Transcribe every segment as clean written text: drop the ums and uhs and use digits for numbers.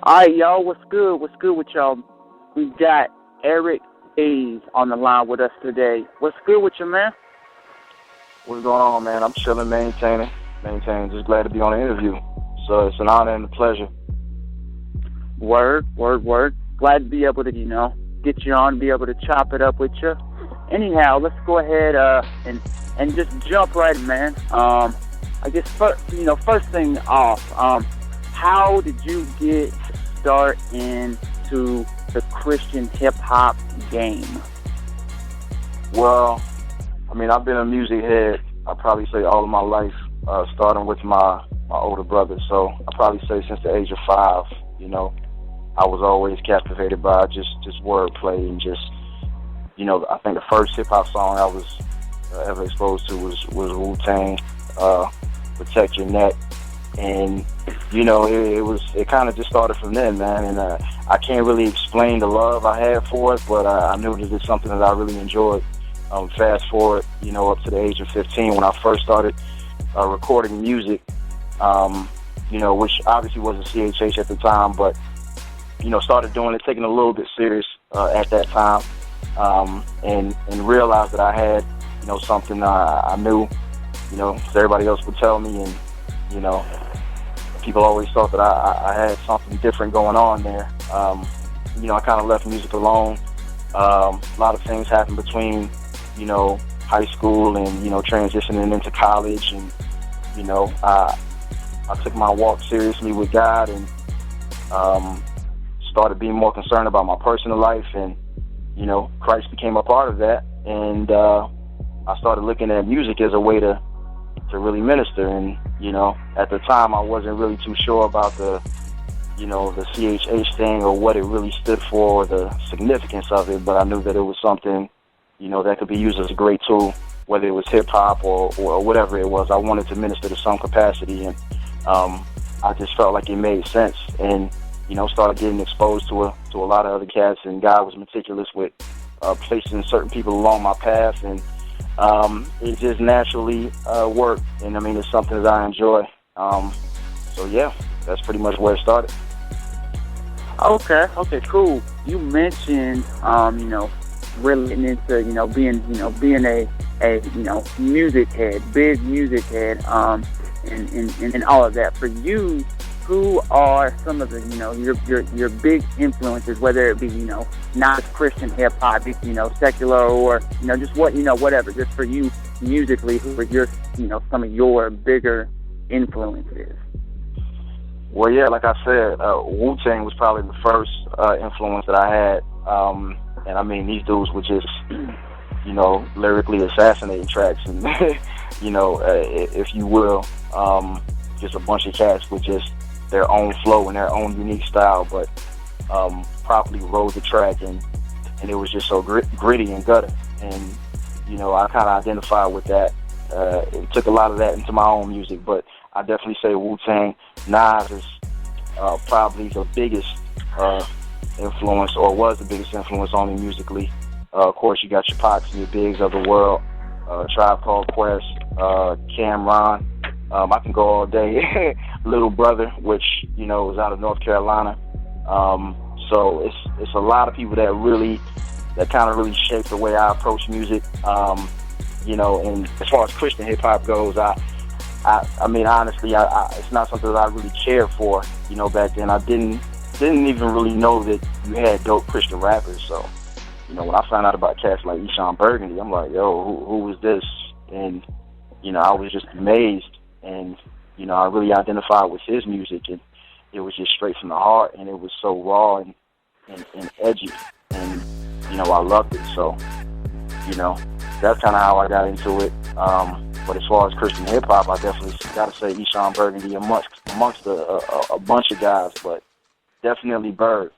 All right, y'all. What's good? What's good with y'all? We got Eric Dayz on the line with us today. What's good with you, man? What's going on, man? I'm chilling, maintaining. Just glad to be on the interview. So it's an honor and a pleasure. Word. Glad to be able to, get you on, be able to chop it up with you. Anyhow, let's go ahead and just jump right in, man. I guess first thing off, how did you get start into the Christian hip hop game? Well, I've been a music head, I'd probably say all of my life, starting with my older brother. So I'd probably say since the age of 5, I was always captivated by just wordplay and just, I think the first hip-hop song I was ever exposed to was Wu-Tang, Protect Your Neck. And, it kind of just started from then, man. And I can't really explain the love I had for it, but I knew that it's something that I really enjoyed. Fast forward, up to the age of 15 when I first started recording music, which obviously wasn't CHH at the time, but, started doing it, taking it a little bit serious at that time, and realized that I had, something I knew, everybody else would tell me, and, people always thought that I had something different going on there. I kind of left music alone. A lot of things happened between, high school and, transitioning into college. And, I took my walk seriously with God and started being more concerned about my personal life. And, Christ became a part of that. And I started looking at music as a way to really minister. And, at the time I wasn't really too sure about the CHH thing or what it really stood for or the significance of it, but I knew that it was something, that could be used as a great tool, whether it was hip-hop or whatever it was. I wanted to minister to some capacity, and I just felt like it made sense, and, started getting exposed to a lot of other cats, and God was meticulous with placing certain people along my path, and it just naturally worked, and it's something that I enjoy. So yeah, that's pretty much where it started. Okay, cool. You mentioned, really getting into, being a music head, big music head, and all of that. For you, who are some of the, your big influences, whether it be, not Christian hip hop, secular, or, just whatever, just for you musically, who are your, some of your bigger influences? Well, yeah, like I said, Wu-Tang was probably the first influence that I had. And these dudes were just, lyrically assassinating tracks and, if you will, just a bunch of cats with just their own flow and their own unique style, but properly rode the track, and it was just so gritty and gutter. And, I kind of identified with that. It took a lot of that into my own music, but I definitely say Wu-Tang. Nas is probably the biggest influence, or was the biggest influence on me musically. Of course, you got your Pacs and your Bigs of the world, Tribe Called Quest, Cameron. I can go all day. Little Brother, which, is out of North Carolina. So it's a lot of people that kind of really shaped the way I approach music. And as far as Christian hip hop goes, honestly, it's not something that I really cared for. Back then I didn't even really know that you had dope Christian rappers. So, when I found out about cats like Eshon Burgundy, I'm like, yo, who is this? And, I was just amazed. And, I really identified with his music, and it was just straight from the heart, and it was so raw and edgy. And, I loved it. So, that's kind of how I got into it. But as far as Christian hip hop, I definitely got to say Eshon Burgundy amongst a bunch of guys, but definitely Bird.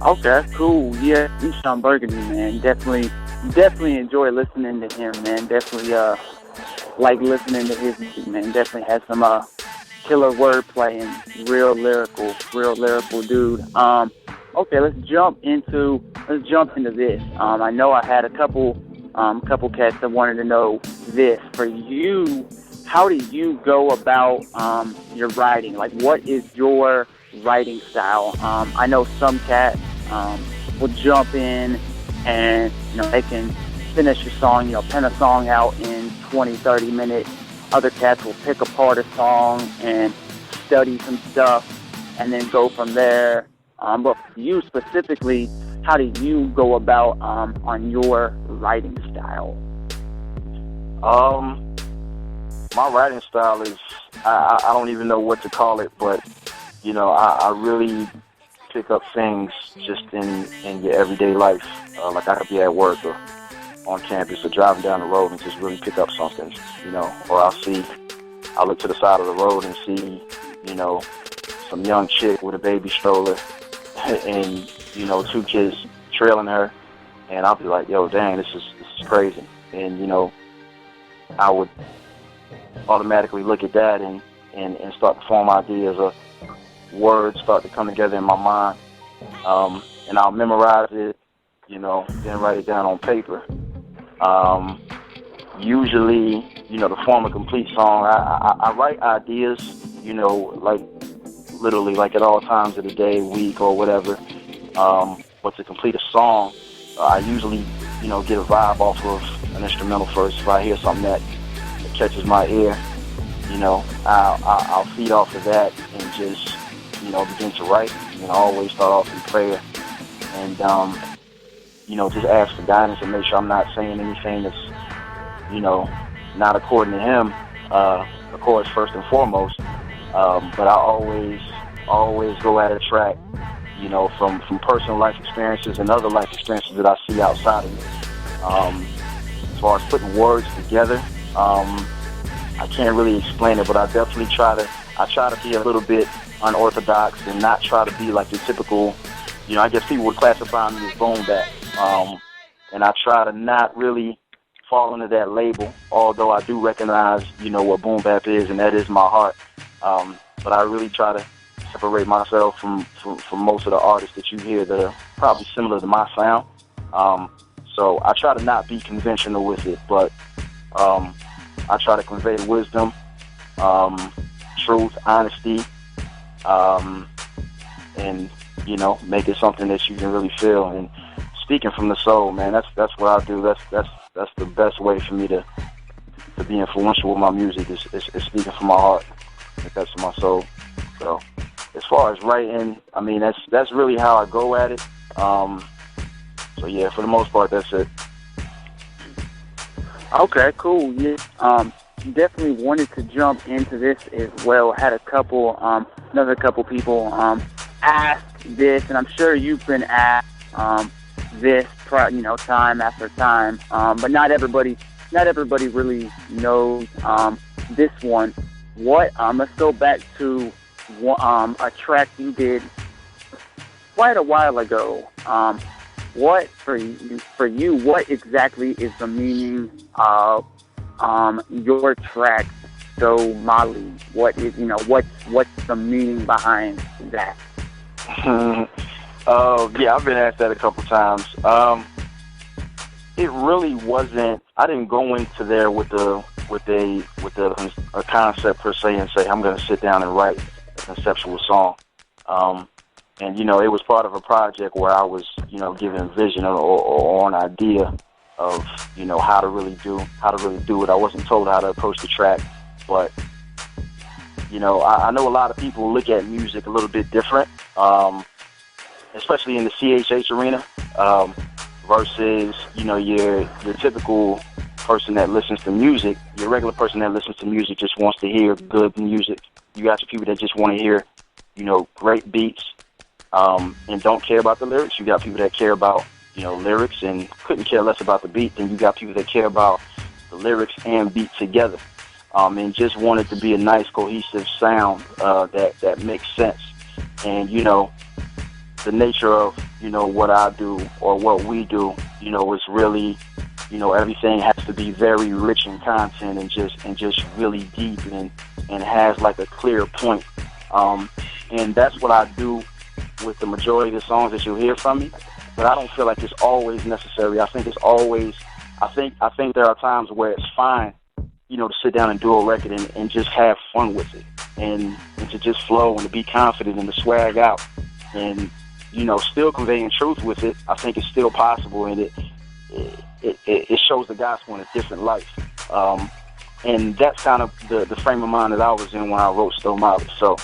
Okay, cool. Yeah, Eshon Burgundy, man, definitely enjoy listening to him, man. Definitely like listening to his music, man. Definitely has some killer wordplay and real lyrical dude. Okay, let's jump into this. I know I had a couple cats that wanted to know this. For you, how do you go about your writing? Like, what is your writing style? I know some cats will jump in and, they can finish a song, pen a song out in 20, 30 minutes. Other cats will pick apart a song and study some stuff and then go from there. But for you specifically, how do you go about on your writing style? My writing style is, I don't even know what to call it, but, I really pick up things just in your everyday life. Like I could be at work or on campus or driving down the road and just really pick up something, or I'll look to the side of the road and see, some young chick with a baby stroller and, two kids trailing her, and I'll be like, yo, dang, this is crazy. And, I would automatically look at that and start to form ideas, or words start to come together in my mind, and I'll memorize it, then write it down on paper. Usually, to form a complete song, I write ideas, like literally like at all times of the day, week, or whatever. But to complete a song, I usually, get a vibe off of an instrumental first. If I hear something that catches my ear, I'll feed off of that and just, begin to write. I always start off in prayer and, just ask for guidance and make sure I'm not saying anything that's, not according to him, of course, first and foremost. But I always go at a track, from personal life experiences and other life experiences that I see outside of me. As far as putting words together, I can't really explain it, but I definitely try to be a little bit unorthodox and not try to be like the typical, I guess people would classify me as boom bap. And I try to not really fall into that label, although I do recognize, what boom bap is, and that is my heart. But I really try to separate myself from most of the artists that you hear that are probably similar to my sound. So I try to not be conventional with it, but I try to convey wisdom, truth, honesty, and make it something that you can really feel. And speaking from the soul, man, that's what I do. That's the best way for me to be influential with my music is speaking from my heart. That's my soul. So as far as writing, I mean that's really how I go at it. So yeah, for the most part, that's it. Okay, cool. Yeah, definitely wanted to jump into this as well. Had another couple people ask this, and I'm sure you've been asked this, time after time. But not everybody really knows this one. Let's go back to a track you did quite a while ago. What for you? What exactly is the meaning of your track, So Molly? What is what's the meaning behind that? Yeah, I've been asked that a couple times. It really wasn't. I didn't go into there with a concept per se and say I'm going to sit down and write a conceptual song. And it was part of a project where I was given vision or an idea of how to really do it. I wasn't told how to approach the track, but I know a lot of people look at music a little bit different, especially in the CHH arena, versus your typical person that listens to music. Your regular person that listens to music just wants to hear good music. You got your people that just want to hear great beats, and don't care about the lyrics. You got people that care about lyrics and couldn't care less about the beat. Then you got people that care about the lyrics and beat together, and just want it to be a nice cohesive sound that makes sense. And the nature of what I do or what we do is really everything has to be very rich in content and just really deep and has like a clear point. And that's what I do with the majority of the songs that you'll hear from me. But I don't feel like it's always necessary. I think there are times where it's fine to sit down and do a record and just have fun with it, and to just flow and to be confident and to swag out, and still conveying truth with it. I think it's still possible, and it shows the gospel in a different light. And that's kind of the frame of mind that I was in when I wrote Still Molly. So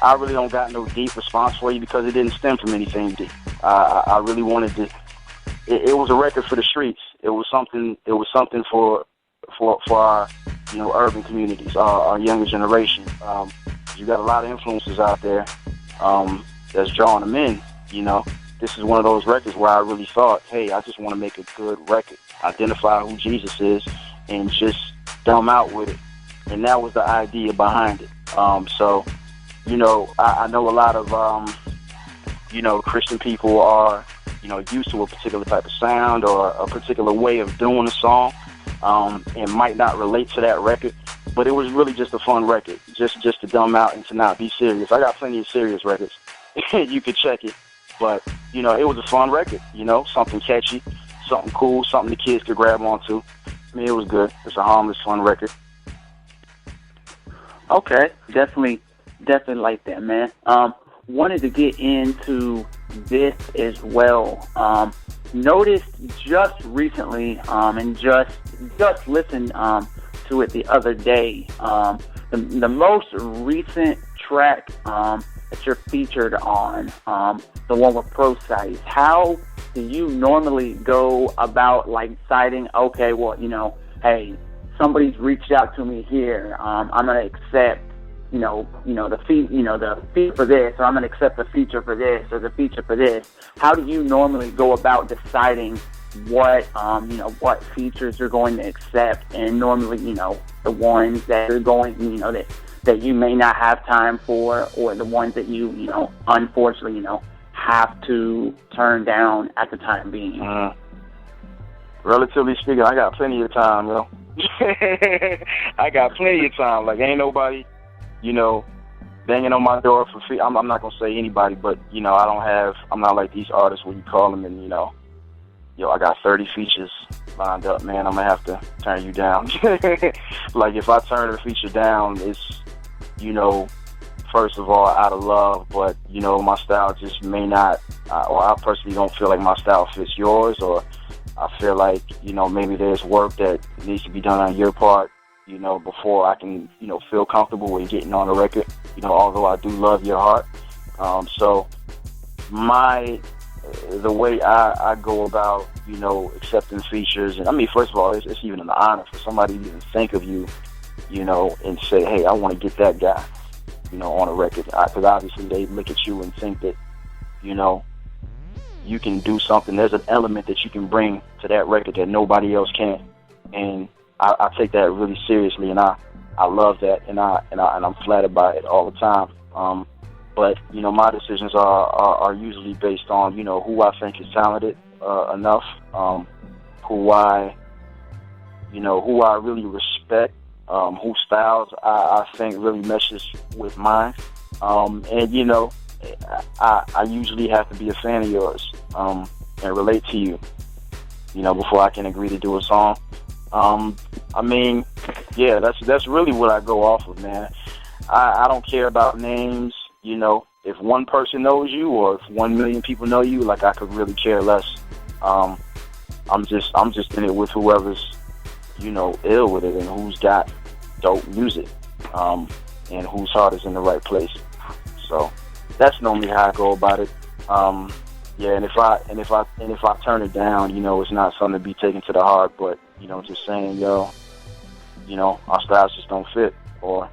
I really don't got no deep response for you because it didn't stem from anything deep. I really wanted to. It was a record for the streets. It was something. It was something for our urban communities, our younger generation. You got a lot of influences out there that's drawing them in. This is one of those records where I really thought, hey, I just want to make a good record, identify who Jesus is, and just dumb out with it. And that was the idea behind it. So, I know a lot of, Christian people are, used to a particular type of sound or a particular way of doing a song, and might not relate to that record. But it was really just a fun record, just to dumb out and to not be serious. I got plenty of serious records. You could check it. But, it was a fun record, something catchy, something cool, something the kids could grab onto. I mean, it was good. It's a harmless, fun record. Okay, definitely like that, man. Wanted to get into this as well. Noticed just recently, and just listened to it the other day. The most recent track that you're featured on, the one with Pro Size. How do you normally go about citing? Okay, well, hey, somebody's reached out to me here. I'm gonna accept, the feature for this, or I'm gonna accept the feature for this, or the feature for this. How do you normally go about deciding what features you're going to accept, and normally, the ones that are going, that you may not have time for, or the ones that you, unfortunately, have to turn down at the time being? Relatively speaking, I got plenty of time, I got plenty of time. Ain't nobody, banging on my door for free. I'm not gonna say anybody, but I'm not like these artists where you call them and I got 30 features lined up, man. I'm gonna have to turn you down. If I turn a feature down, it's first of all out of love, but my style just may not, or I personally don't feel like my style fits yours, or I feel like maybe there's work that needs to be done on your part, before I can feel comfortable with getting on the record. Although I do love your heart, so the way I go about accepting features, and I mean, first of all, it's even an honor for somebody to even think of you, and say, hey, I want to get that guy, on a record. Because obviously they look at you and think that, you can do something. There's an element that you can bring to that record that nobody else can. And I take that really seriously, and I love that, and I'm flattered by it all the time. But my decisions are usually based on who I think is talented enough, who I really respect, whose styles I think really meshes with mine, and I usually have to be a fan of yours and relate to you, before I can agree to do a song. I mean, yeah, that's really what I go off of, man. I don't care about names. If one person knows you, or if 1 million people know you, I could really care less. I'm just in it with whoever's, ill with it, and who's got dope music, and whose heart is in the right place. So that's normally how I go about it. Yeah, and if I turn it down, it's not something to be taken to the heart, but just saying, our styles just don't fit, or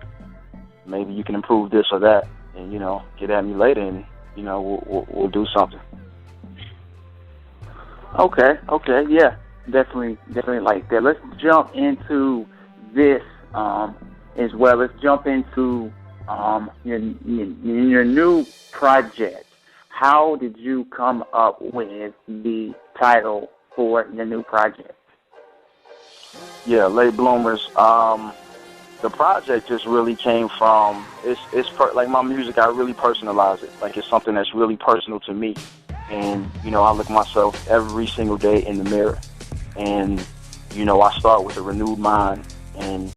maybe you can improve this or that, and get at me later, and we'll do something. Okay, yeah, definitely like that. Let's jump into this as well. Let's jump into your new project. How did you come up with the title for your new project? Yeah, Late Bloomers. The project just really came from, like my music, I really personalize it. It's something that's really personal to me. And, I look myself every single day in the mirror. And, I start with a renewed mind. And